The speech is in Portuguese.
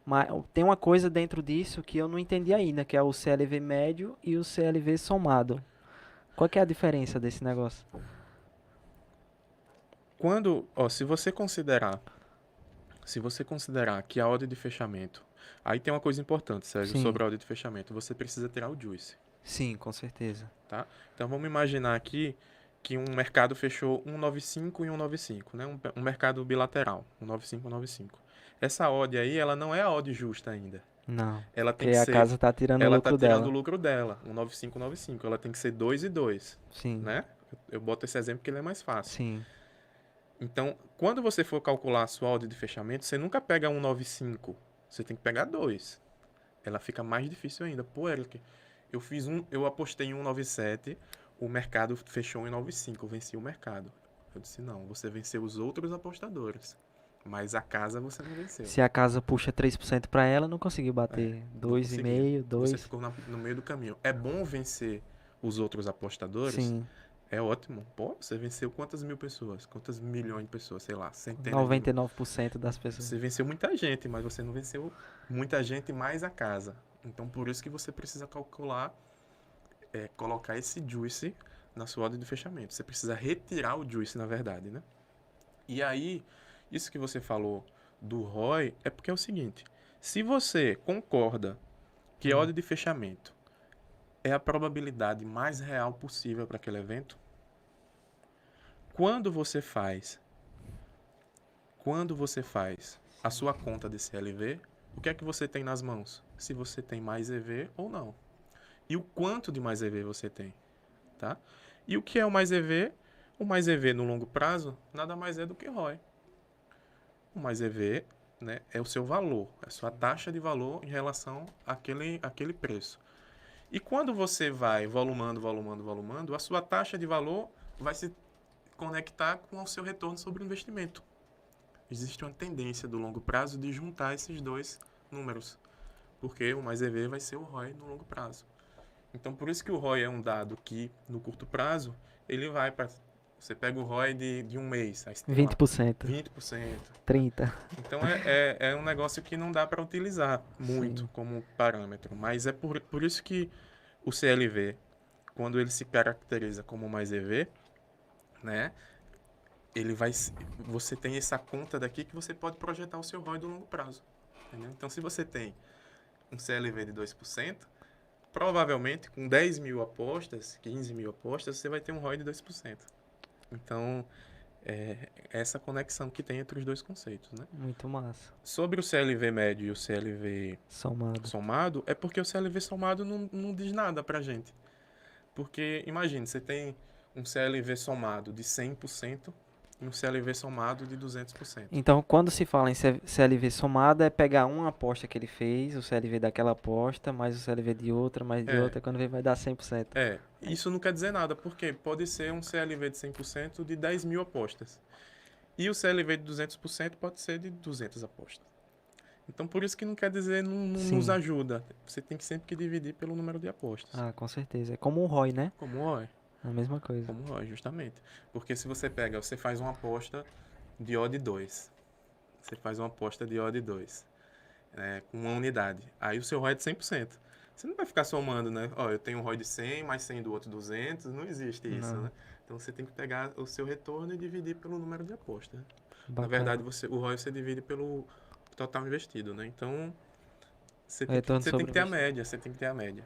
Mas tem uma coisa dentro disso que eu não entendi ainda, que é o CLV médio e o CLV somado. Qual que é a diferença desse negócio? Se você considerar que a ordem de fechamento, aí tem uma coisa importante, Sérgio, Sim, sobre a ordem de fechamento, você precisa tirar o juice, sim, com certeza. tá? Então vamos imaginar aqui que um mercado fechou 195 e 195, né? Um mercado bilateral, 195 e 195. Essa odd aí, ela não é a odd justa ainda. Não, Ela tem porque que a ser, casa tá tirando o ela tá lucro tirando o dela. lucro dela, 195 e 195. Ela tem que ser 2 e 2, Sim, né? Eu boto esse exemplo porque ele é mais fácil. sim. Então, quando você for calcular a sua odd de fechamento, você nunca pega 195, você tem que pegar 2. Ela fica mais difícil ainda. Pô, Eric, eu apostei em 197, o mercado fechou em 95, eu venci o mercado. Eu disse, não, você venceu os outros apostadores, mas a casa você não venceu. Se a casa puxa 3% para ela, não conseguiu É, bater não conseguiu. 2,5, Você 2. ficou no meio do caminho. É bom vencer os outros apostadores? Sim, É ótimo. Pô, você venceu quantas mil pessoas? Quantas milhões de pessoas? Sei lá, centenas de... 99% das pessoas. Você venceu muita gente, mas você não venceu muita gente mais a casa. Então, por isso que você precisa calcular, colocar esse juice na sua ordem de fechamento. Você precisa retirar o juice, na verdade, né? E aí, isso que você falou do ROI é porque é o seguinte: se você concorda que a Hum. ordem de fechamento é a probabilidade mais real possível para aquele evento, quando você faz, quando você faz a sua conta de CLV, o que é que você tem nas mãos? Se você tem mais EV ou não. E o quanto de mais EV você tem, tá? E o que é o mais EV? O mais EV no longo prazo nada mais é do que ROI. O mais EV, né, é o seu valor, é a sua taxa de valor em relação àquele preço. E quando você vai volumando, volumando, volumando, a sua taxa de valor vai se conectar com o seu retorno sobre o investimento. Existe uma tendência do longo prazo de juntar esses dois números, porque o mais EV vai ser o ROI no longo prazo. Então, por isso que o ROI é um dado que, no curto prazo, ele vai para... Você pega o ROI de um mês, aí você tem lá 20%, 20%. 30%. Então, é um negócio que não dá para utilizar muito Sim. como parâmetro. Mas é por isso que o CLV, quando ele se caracteriza como mais EV, né, ele vai, você tem essa conta daqui que você pode projetar o seu ROI do longo prazo. Entendeu? Então, se você tem um CLV de 2%, provavelmente com 10 mil apostas, 15 mil apostas, você vai ter um ROI de 2%. Então, é essa conexão que tem entre os dois conceitos, né? Muito massa. Sobre o CLV médio e o CLV Somado. somado, é porque o CLV somado não diz nada pra gente. Porque, imagine, você tem um CLV somado de 100% e um CLV somado de 200%. Então, quando se fala em CLV somado, é pegar uma aposta que ele fez, o CLV daquela aposta, mais o CLV de outra, mais de É, outra, quando vem vai dar 100%. isso não quer dizer nada, porque pode ser um CLV de 100% de 10 mil apostas. E o CLV de 200% pode ser de 200 apostas. Então, por isso que não quer dizer, não nos Sim. ajuda. Você tem que sempre que dividir pelo número de apostas. Ah, com certeza. É como um ROI, né? Como o ROI. A mesma coisa. Como o ROI, justamente. Porque se você faz uma aposta de odd 2. Você faz uma aposta de odd 2, com uma unidade. Aí o seu ROI é de 100%. Você não vai ficar somando, né? Ó, eu tenho um ROI de 100, mais 100 do outro 200. Não existe isso, Não. né? Então você tem que pegar o seu retorno e dividir pelo número de apostas. Na verdade, Bacana. o ROI você divide pelo total investido, né? Então, O retorno você tem sobre que o ter a investimento. média, você tem que ter a média.